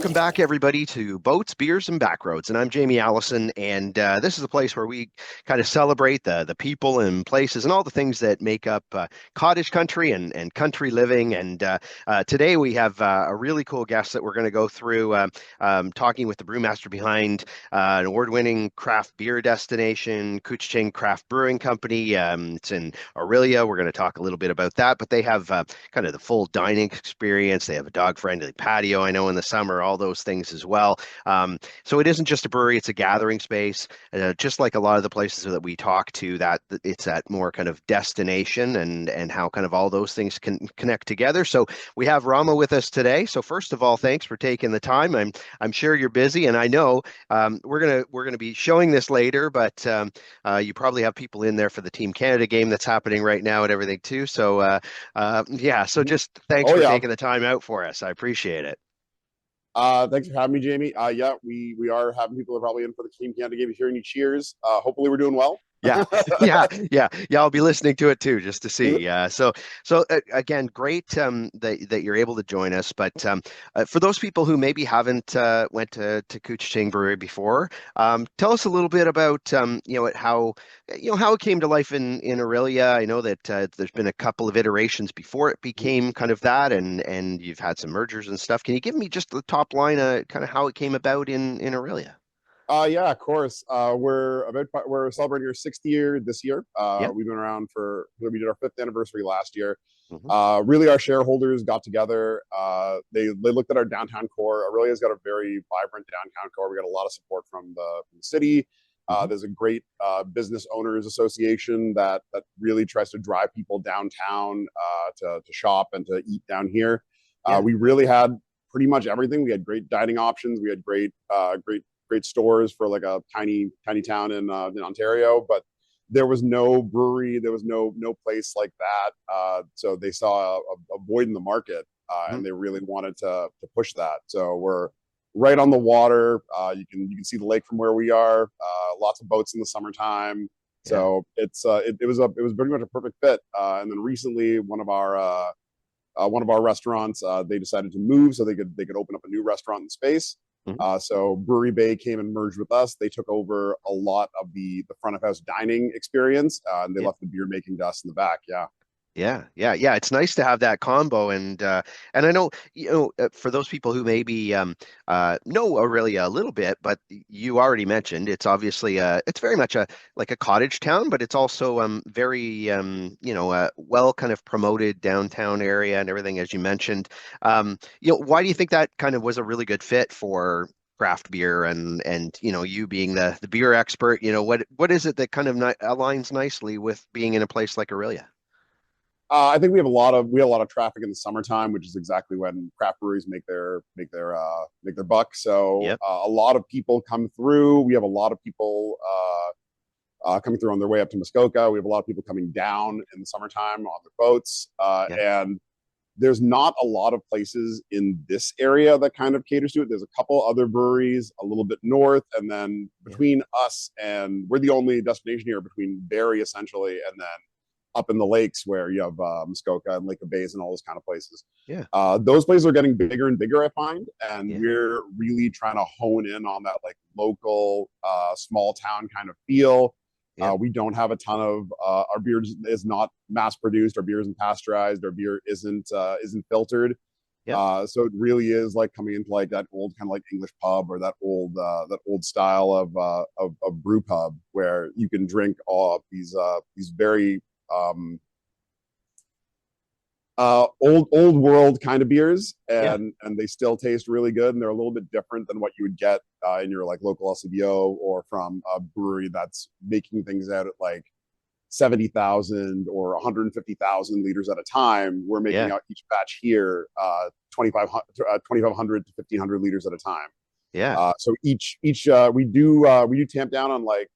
Welcome back, everybody, to Boats, Beers, and Backroads. And I'm Jamie Allison, and this is a place where we kind of celebrate the people and places and all the things that make up cottage country and country living. And today we have a really cool guest that we're going to go through, talking with the brewmaster behind an award-winning craft beer destination, Couchiching Craft Brewing Company. It's in Orillia. We're going to talk a little bit about that, but they have kind of the full dining experience. They have a dog-friendly patio, I know, in the summer, all those things as well. So it isn't just a brewery, it's a gathering space. Just like a lot of the places that we talk to, that it's that more kind of destination and how kind of all those things can connect together. So we have Rama with us today. So first of all, thanks for taking the time. I'm sure you're busy, and I know we're gonna be showing this later, but you probably have people in there for the Team Canada game that's happening right now and everything too. So yeah, so just thanks Oh for yeah. taking the time out for us. I appreciate it. Thanks for having me, Jamie. Yeah, we are having people are probably in for the Team Canada game, hearing you cheers. Hopefully we're doing well. Yeah, yeah. I'll be listening to it too, just to see. So again, great that you're able to join us. But for those people who maybe haven't went to Couchiching Brewery before, tell us a little bit about how how it came to life in Orillia. I know that there's been a couple of iterations before it became kind of that, and you've had some mergers and stuff. Can you give me just the top line, kind of how it came about in Orillia? Yeah, of course. We're celebrating our 6th year this year. Yeah. We've been around we did our 5th anniversary last year. Hmm. Really, our shareholders got together. They looked at our downtown core. Aurelia's got a very vibrant downtown core. We got a lot of support from the city. Hmm. There's a great business owners association that really tries to drive people downtown to shop and to eat down here. Yeah. We really had pretty much everything. We had great dining options. We had great stores for like a tiny town in Ontario, but there was no brewery, there was no place like that. So they saw a void in the market, Mhm. and they really wanted to push that. So we're right on the water. You can see the lake from where we are. Lots of boats in the summertime. Yeah. So it was pretty much a perfect fit. And then recently, one of our restaurants, they decided to move so they could open up a new restaurant in space. Mhm. So Brewery Bay came and merged with us. They took over a lot of the front of house dining experience, and they Yeah. left the beer making to us in the back. Yeah. Yeah. It's nice to have that combo, and I know for those people who maybe know Aurelia a little bit, but you already mentioned it's obviously it's very much a like a cottage town, but it's also very well kind of promoted downtown area and everything as you mentioned. Why do you think that kind of was a really good fit for craft beer and you being the beer expert? What is it that kind of aligns nicely with being in a place like Aurelia? I think we have a lot of traffic in the summertime, which is exactly when craft breweries make their buck. So Yep. a lot of people come through. We have a lot of people coming through on their way up to Muskoka. We have a lot of people coming down in the summertime on their boats, Yeah. and there's not a lot of places in this area that kind of caters to it. There's a couple other breweries a little bit north, and then Yeah. between us and we're the only destination here between Barrie essentially, and then up in the lakes where you have Muskoka and Lake of Bays and all those kind of places. Yeah. Those places are getting bigger and bigger, I find, and Yeah. we're really trying to hone in on that like local, small town kind of feel. Yeah. We don't have a ton of our beer is not mass produced. Our beer isn't pasteurized. Our beer isn't filtered. Yep. So it really is like coming into like that old kind of like English pub or that old style of brew pub where you can drink all these very old world kind of beers, Yeah. and they still taste really good, and they're a little bit different than what you would get in your like local LCBO or from a brewery that's making things out at like 70,000 or 150,000 liters at a time. We're making Yeah. out each batch here 2,500 to 1,500 liters at a time. Yeah. So we do tamp down on like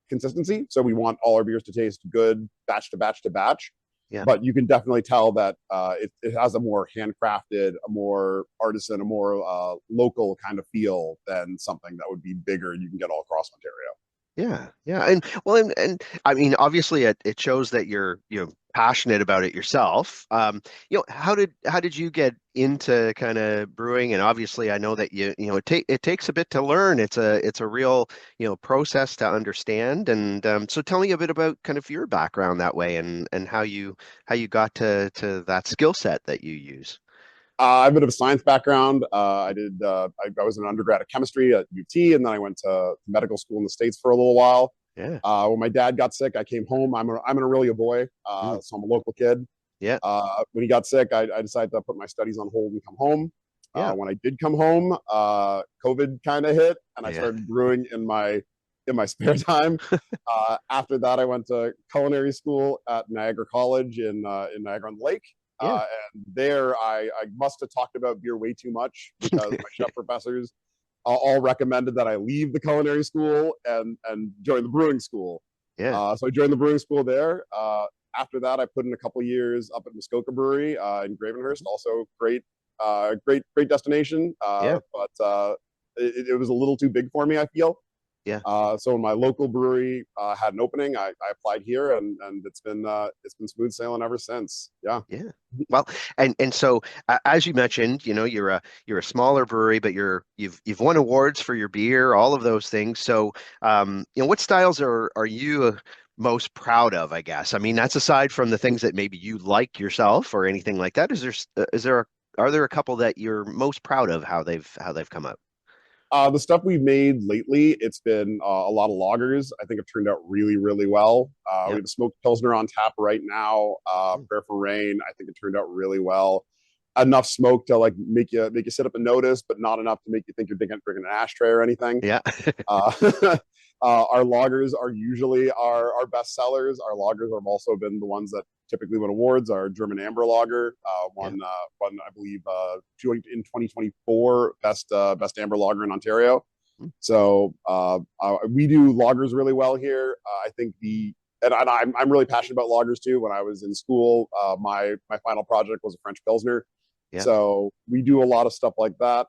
consistency. So we want all our beers to taste good batch to batch to batch. Yeah. But you can definitely tell that it has a more handcrafted, a more artisan, a more local kind of feel than something that would be bigger and you can get all across Ontario. Yeah. And well, and I mean, obviously, it shows that you're passionate about it yourself. How did you get into kind of brewing? And obviously, I know that it takes a bit to learn. It's a real process to understand. And so, tell me a bit about kind of your background that way, and how you got to that skill set that you use. I have a bit of a science background. I was an undergrad at chemistry at UT, and then I went to medical school in the States for a little while. Yeah. When my dad got sick, I came home. I'm an Orillia boy, Mm. so I'm a local kid. Yeah. When he got sick, I decided to put my studies on hold and come home. Yeah. When I did come home, COVID kind of hit, and I Yeah. started brewing in my spare time. After that, I went to culinary school at Niagara College in Niagara on the Lake. Yeah. And there, I must have talked about beer way too much because my chef professors all recommended that I leave the culinary school and join the brewing school. Yeah. So I joined the brewing school there. After that, I put in a couple of years up at Muskoka Brewery in Gravenhurst. Also great destination. Yeah. But it was a little too big for me, I feel. Yeah. So when my local brewery had an opening, I applied here, and it's been smooth sailing ever since. Yeah. Yeah. Well, and so as you mentioned, you're a smaller brewery, but you've won awards for your beer, all of those things. So, what styles are you most proud of, I guess? I mean, that's aside from the things that maybe you like yourself or anything like that. Are there a couple that you're most proud of how they've come out? The stuff we've made lately, it's been a lot of lagers. I think have turned out really, really well. We Yeah. have a smoked pilsner on tap right now. Mm. Prayer for Rain, I think it turned out really well. Enough smoke to like make you sit up and notice, but not enough to make you think you're drinking an ashtray or anything. Yeah. Uh, our lagers are usually our best sellers. Our lagers have also been the ones that typically win awards. Our German Amber Lager Yeah. won, I believe, in 2024 best amber lager in Ontario. Mm. So we do lagers really well here. I think and I'm really passionate about lagers too. When I was in school, my final project was a French Pilsner. Yeah. So we do a lot of stuff like that.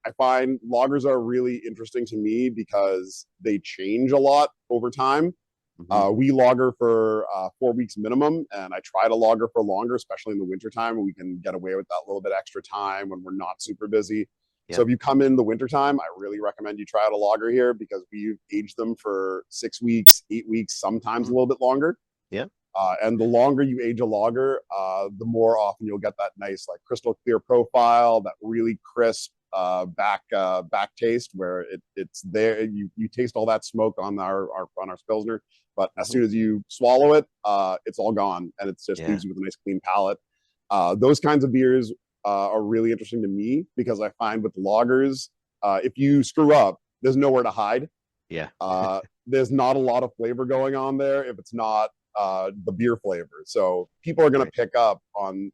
I find lagers are really interesting to me because they change a lot over time. Hmm. We lager for 4 weeks minimum, and I try to lager for longer, especially in the wintertime when we can get away with that little bit extra time when we're not super busy. So Yeah. if you come in the wintertime, I really recommend you try out a lager here because we've aged them for 6 weeks, 8 weeks, sometimes a Mm. little bit longer. Yeah. And the longer you age a lager, the more often you'll get that nice, like crystal clear profile, that really crisp back taste where it's there. You taste all that smoke on our Pilsner, but as Mhm. soon as you swallow it, it's all gone, and it just Yeah. leaves you with a nice clean palate. Those kinds of beers are really interesting to me because I find with lagers, if you screw up, there's nowhere to hide. Yeah. There's not a lot of flavor going on there if it's not the beer flavor. So people are going to Right. pick up on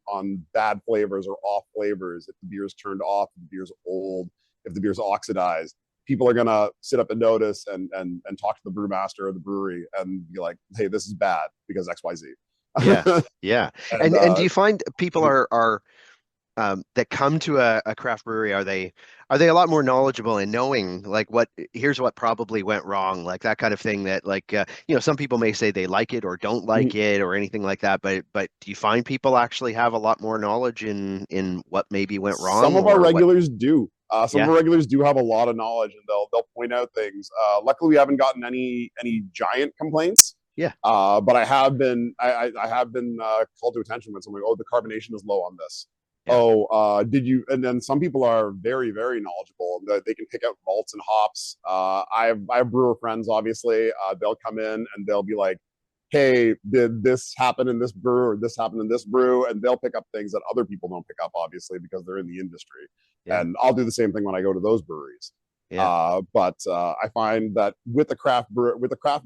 bad flavors or off flavors if the beer's turned off, if the beer's old, if the beer's oxidized. People are going to sit up and notice and talk to the brewmaster or the brewery and be like, "Hey, this is bad because X, Y, Z." Yeah. Yeah. and And do you find people are that come to a craft brewery, are they a lot more knowledgeable in knowing like here's what probably went wrong, like that kind of thing, that like some people may say they like it or don't like it or anything like that, but do you find people actually have a lot more knowledge in what maybe went some wrong of our or what? regulars do. Some of Yeah. our regulars do have a lot of knowledge, and they'll point out things. Luckily, we haven't gotten any giant complaints. Yeah. But I have been called to attention when someone, oh, the carbonation is low on this. Yeah. Oh, did you? And then some people are very, very knowledgeable. They can pick out malts and hops. I have brewer friends, obviously. They'll come in and they'll be like, hey, did this happen in this brew or this happen in this brew? And they'll pick up things that other people don't pick up, obviously, because they're in the industry. Yeah. And I'll do the same thing when I go to those breweries. Yeah. But I find that with the craft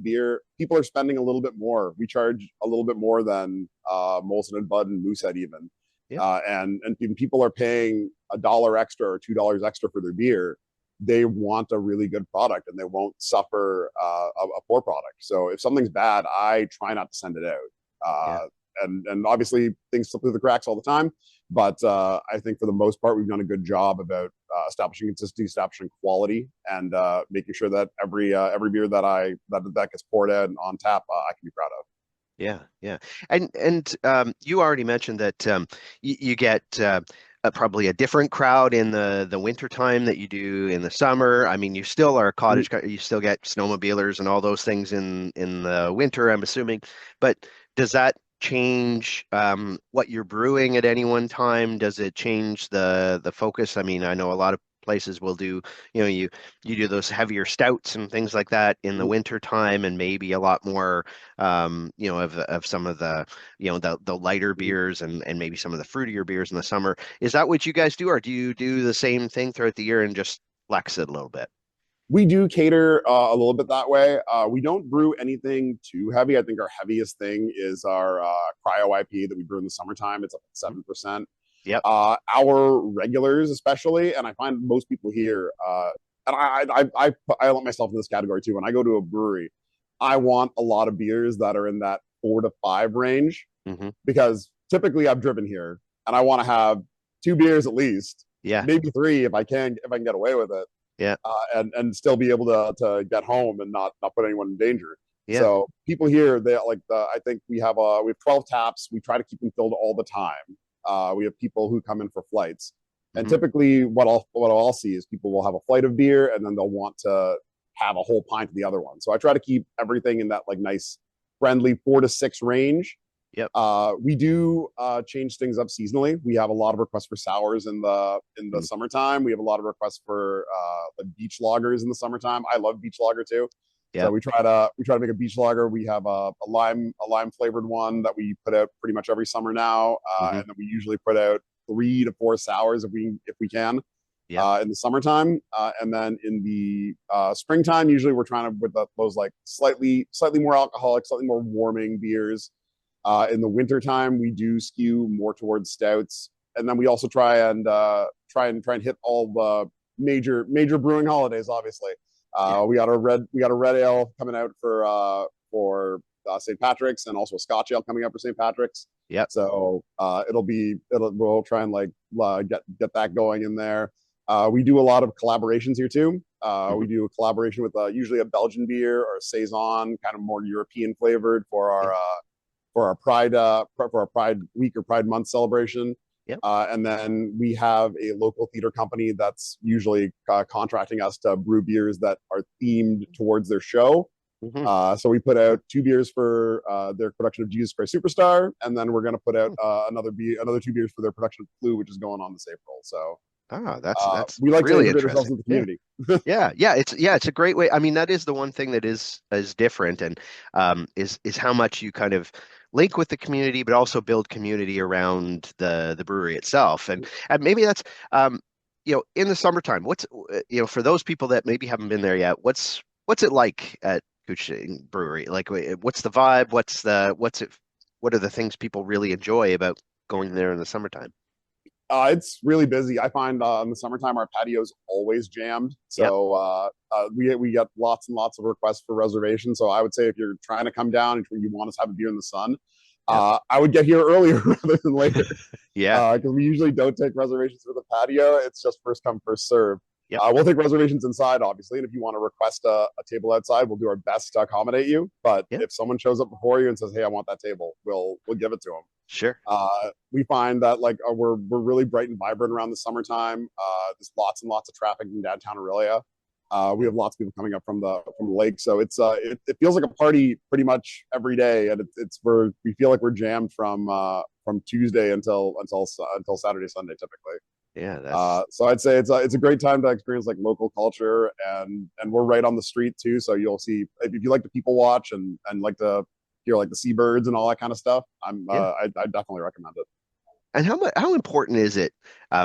beer, people are spending a little bit more. We charge a little bit more than Molson and Bud and Moosehead even, Yeah. and people are paying $1 extra or $2 extra for their beer. They want a really good product, and they won't suffer a poor product. So if something's bad, I try not to send it out. Yeah. And obviously things slip through the cracks all the time. But I think for the most part, we've done a good job about establishing consistency, establishing quality, and making sure that every beer that gets poured out and on tap, I can be proud of. Yeah, yeah. And you already mentioned that you get probably a different crowd in the winter time that you do in the summer. I mean, you still are a Mhm. you still get snowmobilers and all those things in the winter, I'm assuming. But does that change what you're brewing at any one time? Does it change the focus? I mean, I know a lot of places will do, you do those heavier stouts and things like that in the winter time and maybe a lot more of some of the, the lighter beers and maybe some of the fruitier beers in the summer. Is that what you guys do, or do you do the same thing throughout the year and just flex it a little bit? We do cater a little bit that way. We don't brew anything too heavy. I think our heaviest thing is our cryo IP that we brew in the summertime. It's up at Mhm. 7%. Yep. Our regulars, especially, and I find most people here, and I lump myself in this category too. When I go to a brewery, I want a lot of beers that are in that 4 to 5 range Hmm. because typically I've driven here and I want to have 2 beers at least, Yeah. maybe 3 if I can get away with it, Yeah. and still be able to get home and not put anyone in danger. Yeah. So people here, they like I think we have 12 taps. We try to keep them filled all the time. We have people who come in for flights, and Hmm. typically what I'll see is people will have a flight of beer and then they'll want to have a whole pint of the other one. So I try to keep everything in that like nice friendly 4 to 6 range. Yep. We do change things up seasonally. We have a lot of requests for sours in the Mm. summertime. We have a lot of requests for like beach lagers in the summertime. I love beach lager too. So Yep. we try to make a beach lager. We have a lime flavored one that we put out pretty much every summer now, Hmm. and then we usually put out 3 to 4 sours if we can Yep. in the summertime, and then in the springtime, usually we're trying to with those like slightly more alcoholic, slightly more warming beers. In the wintertime, we do skew more towards stouts, and then we also try and hit all the major brewing holidays. Obviously, Yeah. we got a red ale coming out for St. Patrick's, and also a Scotch ale coming up for St. Patrick's. Yep. So we'll try and like get that going in there. We do a lot of collaborations here too. Hmm. We do a collaboration with usually a Belgian beer or a saison, kind of more European flavored Yeah. for our Pride Week or Pride Month celebration. Yep. And then we have a local theater company that's usually contracting us to brew beers that are themed towards their show. Hmm. So we put out 2 beers for their production of Jesus Christ Superstar, and then we're going to put out another 2 beers for their production of Flu, which is going on this April. So Ah, that's we like to really integrate ourselves interesting. into the Yeah. community. Yeah, it's a great way. I mean, that is the one thing that is different and is how much you kind of link with the community, but also build community around the brewery itself. And maybe that's in the summertime, for those people that maybe haven't been there yet, what's it like at Couchiching Brewery? Like, what's the vibe? What are the things people really enjoy about going there in the summertime? It's really busy. I find in the summertime our patio's always jammed. Yep. We get lots and lots of requests for reservations. So I would say if you're trying to come down and you want us to have a beer in the sun, Yep. I would get here earlier rather than later Yeah. because we usually don't take reservations for the patio. It's just first come first serve. Yep. We'll take reservations inside, obviously, and if you want to request a table outside, we'll do our best to accommodate you. But Yep. if someone shows up before you and says, "Hey, I want that table," we'll give it to them. Sure. We find that like we're really bright and vibrant around the summertime. There's lots and lots of traffic in downtown Orillia. We Yeah. have lots of people coming up from the lake, so it feels like a party pretty much every day, and we feel like we're jammed from Tuesday until Saturday Sunday typically. Yeah, that's So I'd say it's a great time to experience like local culture, and we're right on the street too. So you'll see if you like to people watch and like to hear like the seabirds and all that kind of stuff. yeah. I definitely recommend it. And how important is it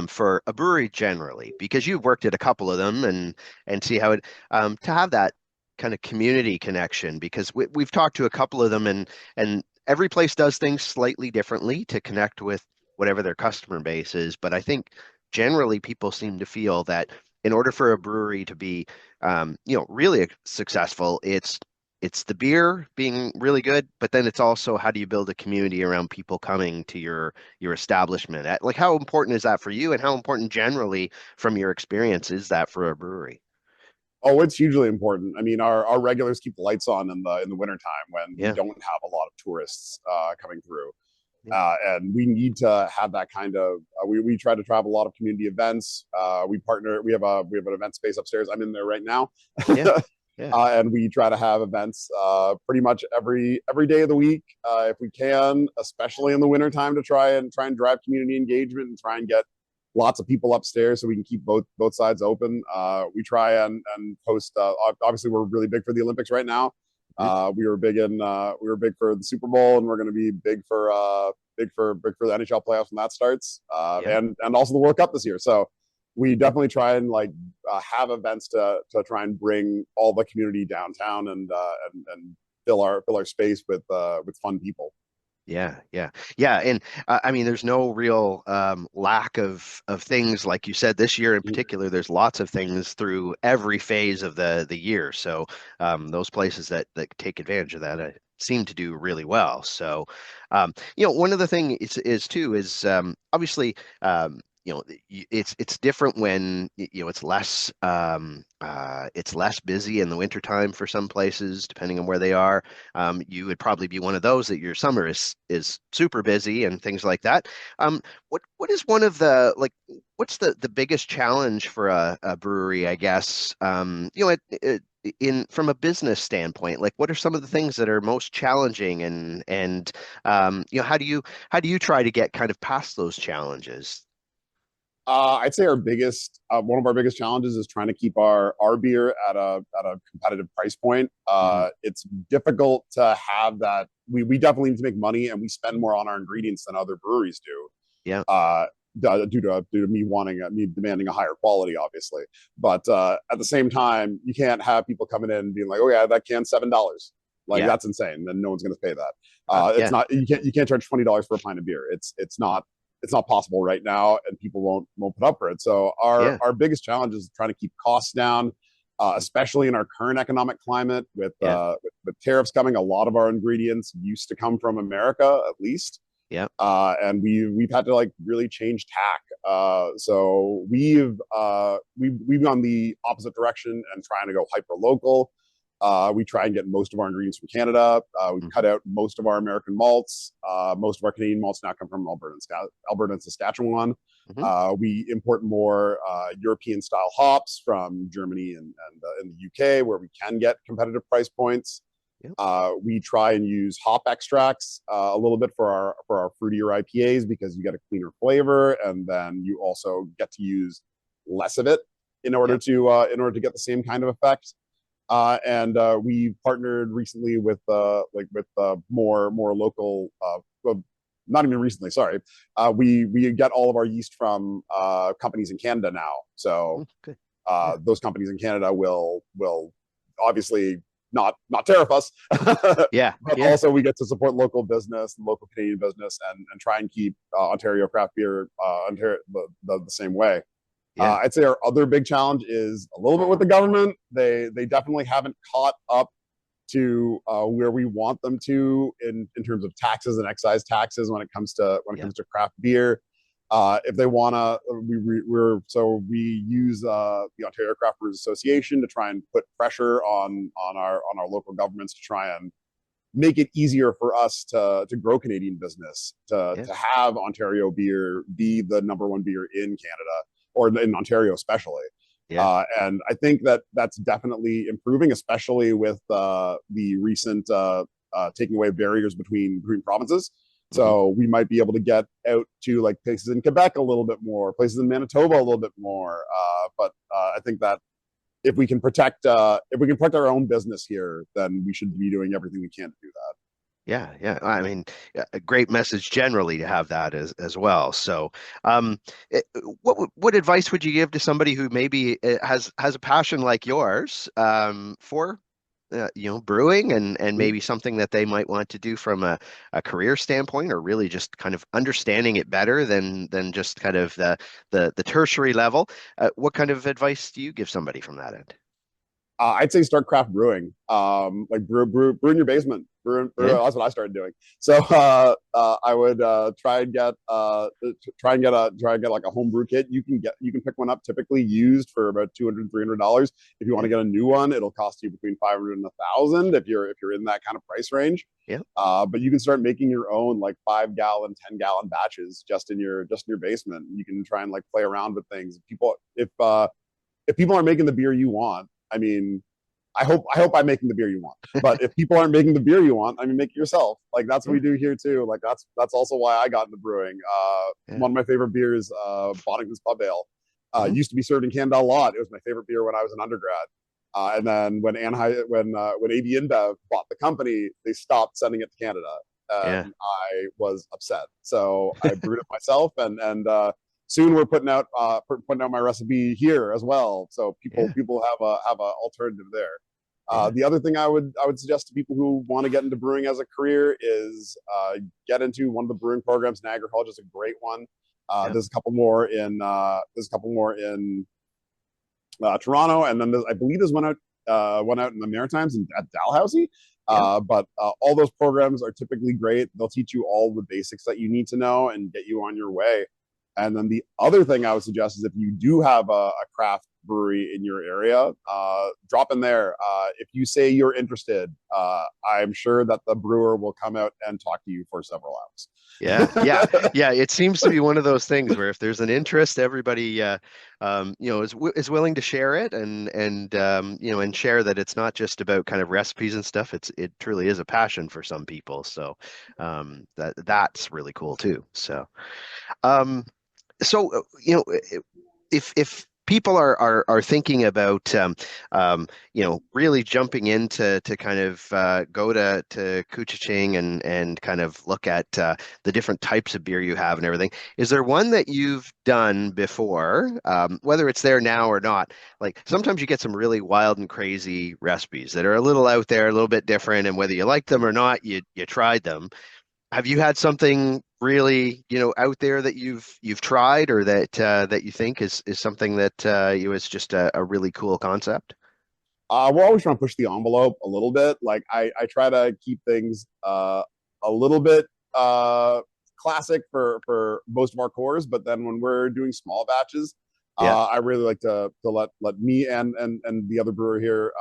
for a brewery generally? Because you've worked at a couple of them and see how it to have that kind of community connection. Because we've talked to a couple of them and every place does things slightly differently to connect with whatever their customer base is. But I think generally people seem to feel that in order for a brewery to be really successful, it's the beer being really good, but then it's also how do you build a community around people coming to your establishment? Like how important is that for you, and how important generally from your experience is that for a brewery? Oh, it's hugely important. I mean, our regulars keep the lights on in the wintertime when we Yeah, don't have a lot of tourists coming through. yeah, And we need to have that kind of. We try to travel a lot of community events. We partner. We have an event space upstairs. I'm in there right now, yeah, yeah, and we try to have events pretty much every day of the week if we can, especially in the wintertime, to try and drive community engagement and try and get lots of people upstairs so we can keep both sides open. We try and post. Obviously, we're really big for the Olympics right now. mhm, We were big for the Super Bowl, and we're going to be big for the NHL playoffs when that starts, yeah. and also the World Cup this year. So we definitely try and have events to try and bring all the community downtown and fill our space with fun people. Yeah, yeah, yeah, and I mean, there's no real lack of things like you said this year in particular. There's lots of things through every phase of the year. So those places that take advantage of that seem to do really well. So one of the things is too is obviously it's different when it's less busy in the wintertime for some places, depending on where they are. You would probably be one of those that your summer is super busy and things like that. What is one of the like what's the biggest challenge for a brewery, I guess? In from a business standpoint, like what are some of the things that are most challenging and how do you try to get kind of past those challenges? I'd say one of our biggest challenges is trying to keep our beer at a competitive price point. Hmm. It's difficult to have that. We definitely need to make money, and we spend more on our ingredients than other breweries do. Yeah, Due to me demanding a higher quality, obviously. But at the same time, you can't have people coming in and being like, "Oh yeah, that can's $7." Like yeah, that's insane. Then no one's going to pay that. It's yeah, not you can't charge $20 for a pint of beer. It's not possible right now, and people won't put up for it. So yeah, our biggest challenge is trying to keep costs down, especially in our current economic climate yeah, with tariffs coming. A lot of our ingredients used to come from America, at least, yeah, and we've had to really change tack. We've gone the opposite direction and trying to go hyper local. We try and get most of our ingredients from Canada. We mhm, cut out most of our American malts. Most of our Canadian malts now come from Alberta and Saskatchewan. mhm, We import more European style hops from Germany and in the UK, where we can get competitive price points. yeah, We try and use hop extracts a little bit for our fruitier IPAs because you get a cleaner flavor, and then you also get to use less of it yeah, in order to get the same kind of effect. And we partnered recently with more local. Well, not even recently, sorry. We get all of our yeast from companies in Canada now. So mm, good, yeah, those companies in Canada will obviously not tariff us, but yeah, yeah, also we get to support local business, local Canadian business, and try and keep Ontario craft beer Ontario the same way. yeah, I'd say our other big challenge is a little bit with the government. They definitely haven't caught up to where we want them to in terms of taxes and excise taxes when it yeah, comes to craft beer. If they want to, we use the Ontario Craft Brewers Association to try and put pressure on our local governments to try and make it easier for us to grow Canadian business, yeah, to have Ontario beer be the number one beer in Canada or in Ontario especially. yeah, And I think that that's definitely improving, especially with the recent taking away barriers between provinces. mhm, So we might be able to get out to like places in Quebec a little bit more, places in Manitoba a little bit more. But I think that if we can protect our own business here, then we should be doing everything we can to do that. yeah, yeah. I mean, a great message generally to have that as well. So, what advice would you give to somebody who maybe has a passion like yours for brewing and maybe something that they might want to do from a career standpoint, or really just kind of understanding it better than just kind of the tertiary level. What kind of advice do you give somebody from that end? I'd say start craft brewing. Like brew in your basement. Yeah. That's what I started doing. So I would try and get like a home brew kit. You can pick one up typically used for about $200 $300. If you want Yeah. to get a new one, it'll cost you between 500 and 1,000 if you're in that kind of price range. Yeah. But you can start making your own like 5 gallon, 10 gallon batches just in your basement. You can try and like play around with things. If people aren't making the beer you want, I mean, I hope I'm making the beer you want. But if people aren't making the beer you want, I mean, make it yourself. Like that's what Yeah. we do here too. Like that's also why I got into brewing. Yeah. One of my favorite beers, Boddington's Pub Ale, Hmm. used to be served in Canada a lot. It was my favorite beer when I was an undergrad. And then when AB InBev bought the company, they stopped sending it to Canada, Yeah. and I was upset. So I brewed it myself, and soon we're putting out my recipe here as well. So Yeah. people have a alternative there. Yeah. The other thing I would suggest to people who want to get into brewing as a career is get into one of the brewing programs. Niagara College is a great one. Yeah. There's a couple more in Toronto, and then I believe there's one out in the Maritimes at Dalhousie. Yeah. But all those programs are typically great. They'll teach you all the basics that you need to know and get you on your way. And then the other thing I would suggest is if you do have a craft brewery in your area, drop in there. If you say you're interested, I'm sure that the brewer will come out and talk to you for several Yeah, yeah, hours. yeah. It seems to be one of those things where if there's an interest, everybody, is willing to share it and share that it's not just about kind of recipes and stuff. It truly is a passion for some people. So, that's really cool too. Um, so if people are thinking about really jumping into to kind of go to Couchiching and kind of look at the different types of beer you have and everything, is there one that you've done before, whether it's there now or not? Like sometimes you get some really wild and crazy recipes that are a little out there, a little bit different, and whether you like them or not, you tried them. Have you had something really, out there that you've tried or that you think is something that you is just a really cool concept? We're always trying to push the envelope a little bit. Like I try to keep things a little bit classic for most of our cores, but then when we're doing small batches, Yeah, I really like to let me and the other brewer here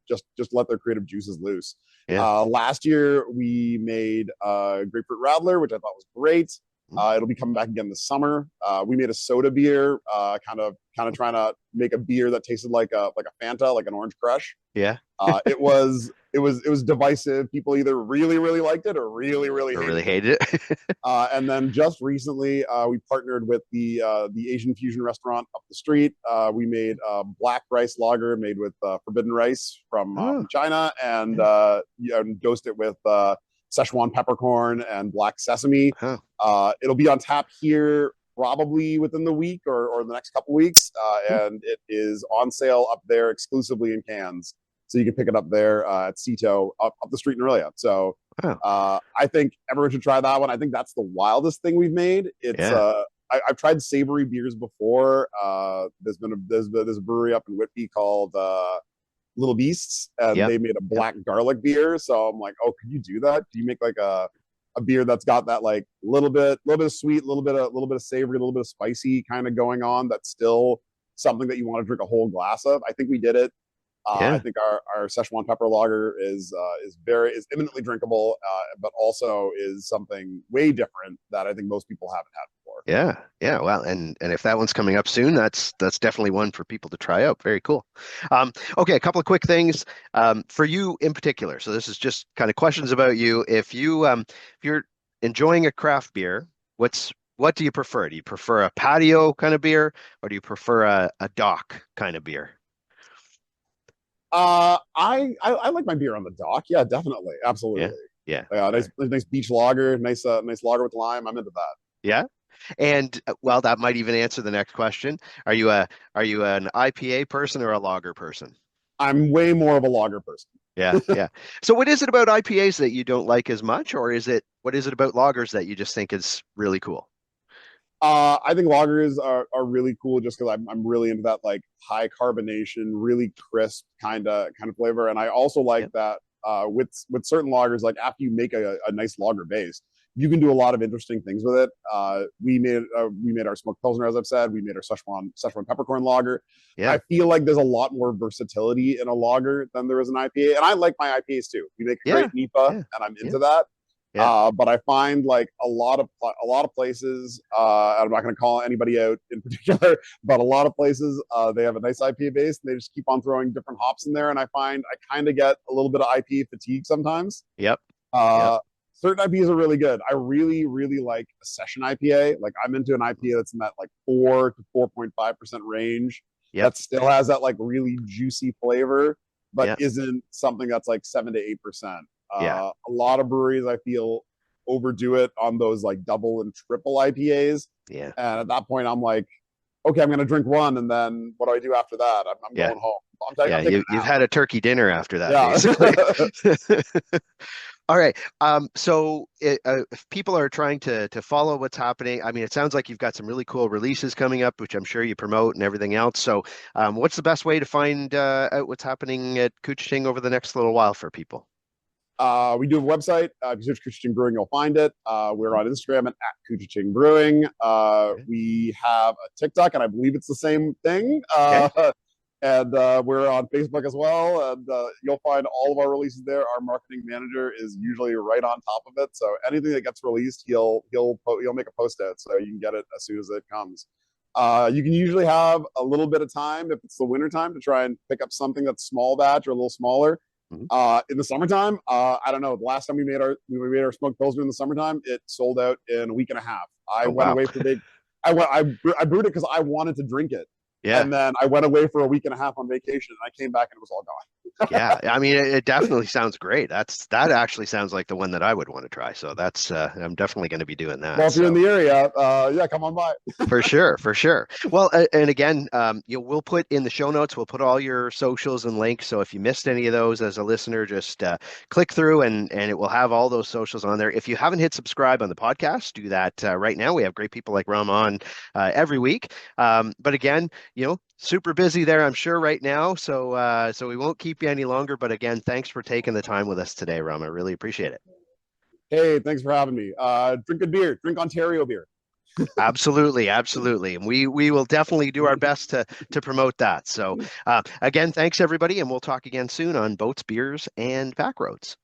just let their creative juices loose. yeah. Last year we made grapefruit radler, which I thought was great. Mm. It'll be coming back again this summer. We made a soda beer, kind of trying to make a beer that tasted like a Fanta, like an Orange Crush. Yeah, It was divisive. People either really liked it or really I hated really it. hated it. And then just recently, we partnered with the Asian fusion restaurant up the street. We made a black rice lager made with forbidden rice Oh, from China, and yeah. dosed it with Szechuan peppercorn and black sesame. Oh, It'll be on tap here probably within the week or the next couple weeks, hmm. and it is on sale up there exclusively in cans. So you can pick it up there at Cito up the street in Orillia. So Wow. I think everyone should try that one. I think that's the wildest thing we've made. Yeah. I've tried savory beers before. There's a brewery up in Whitby called Little Beasts, and Yep. they made a Yep. black garlic beer. So I'm like, oh, could you do that? Do you make like a beer that's got that like little bit of sweet, little bit of savory, a little bit of spicy kind of going on? That's still something that you want to drink a whole glass of. I think we did it. I Yeah. think our Szechuan pepper lager is eminently drinkable, but also is something way different that I think most people haven't had before. Yeah. Yeah. Well, and if that one's coming up soon, that's definitely one for people to try out. Very cool. Okay, a couple of quick things for you in particular. So this is just kind of questions about you. If you're enjoying a craft beer, what do you prefer? Do you prefer a patio kind of beer or do you prefer a dock kind of beer? I like my beer on the dock. Yeah, definitely, Yeah. absolutely. Yeah. Yeah, All right. nice beach lager, nice lager with lime. I'm into that. Yeah. And well, that might even answer the next question. Are you an IPA person or a lager person? I'm way more of a lager person. Yeah, yeah. So what is it about IPAs that you don't like as much, or what is it about lagers that you just think is really cool? I think lagers are really cool just because I'm really into that like high carbonation, really crisp kind of flavor, and I also like Yep. that with certain lagers, like after you make a nice lager base, you can do a lot of interesting things with it. We made our smoked pilsner, as I've said. We made our Szechuan peppercorn lager. Yeah. I feel like there's a lot more versatility in a lager than there is an IPA, and I like my IPAs too. We make a great Yeah. NEPA, Yeah. and I'm Yeah. into that. Yeah. But I find like a lot of places. I'm not going to call anybody out in particular, but a lot of places they have a nice IPA base, and they just keep on throwing different hops in there. And I find I kind of get a little bit of IPA fatigue sometimes. Yep. Yep. Uh, Certain IPAs are really good. I really, really like a session IPA. Like I'm into an IPA that's in that like 4 to 4.5% range. Yep. That still has that like really juicy flavor, but Yep. isn't something that's like 7 to 8%. Yeah. A lot of breweries I feel overdo it on those like double and triple IPAs, Yeah. and at that point I'm like, okay, I'm going to drink one, and then what do I do after that? I'm Yeah. going home. Yeah. I'm taking You've had a turkey dinner after a that, basically. nap. Yeah. All right. If people are trying to follow what's happening, I mean, it sounds like you've got some really cool releases coming up, which I'm sure you promote and everything else. So, what's the best way to find out what's happening at Couchiching over the next little while for people? We do have a website. If you search Couchiching Brewing, you'll find it. We're on Instagram at Couchiching Brewing. Okay. We have a TikTok, and I believe it's the same thing. Okay. And we're on Facebook as well. And you'll find all of our releases there. Our marketing manager is usually right on top of it. So anything that gets released, he'll make a post out so you can get it as soon as it comes. You can usually have a little bit of time if it's the winter time to try and pick up something that's small batch or a little smaller. Mhm. In the summertime, I don't know. The last time we made our smoked pilsner in the summertime, it sold out in a week and a half. I Oh, went wow. away for big. I brewed it because I wanted to drink it, Yeah. and then I went away for a week and a half on vacation, and I came back and it was all gone. Yeah, I mean, it definitely sounds great. That actually sounds like the one that I would want to try. So that's I'm definitely going to be doing Well, that. if you're in So the area, yeah, come on by. for sure, for sure. Well, and again, we'll put in the show notes. We'll put all your socials and links. So if you missed any of those as a listener, just click through and it will have all those socials on there. If you haven't hit subscribe on the podcast, do that right now. We have great people like Rama on every week. But again, super busy there, I'm sure right now. So we won't keep you any longer. But again, thanks for taking the time with us today, Rama. Really appreciate it. Hey, thanks for having me. Drink good beer. Drink Ontario beer. Absolutely, absolutely. And we will definitely do our best to promote that. So again, thanks everybody, and we'll talk again soon on boats, beers, and backroads.